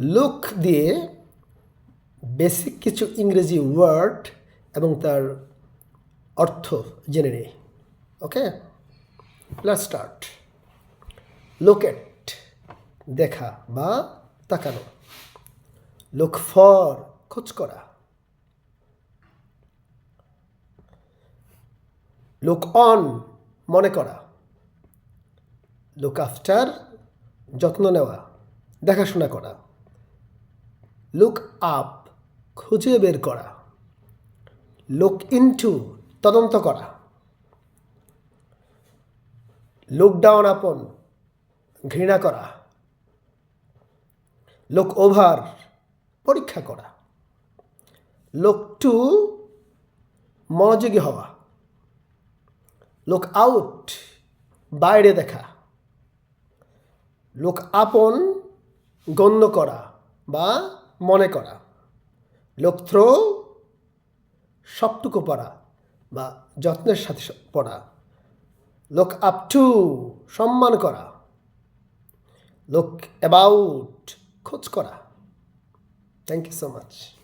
Look দিয়ে basic কিছু ইংরেজি ওয়ার্ড এবং তার অর্থ জেনে নেই। ওকে, লেটস স্টার্ট। লুক এট দেখা বা তাকানো। লুক ফর খোঁজ করা। লুক অন মনে করা। লুক আফটার যত্ন নেওয়া, দেখাশোনা করা। লুক আপ খুঁজে বের করা। লুক ইনটু তদন্ত করা। লুক ডাউন আপন ঘৃণা করা। লুক ওভার পরীক্ষা করা। লুক টু মনোযোগী হওয়া। লুক আউট বাইরে দেখা। লুক আপন গণ্য করা বা মনে করা। লুক থ্রো সবটুকু পড়া বা যত্নের সাথে পড়া। লুক আপ টু সম্মান করা। লুক অ্যাবাউট খোঁজ করা। Thank you so much.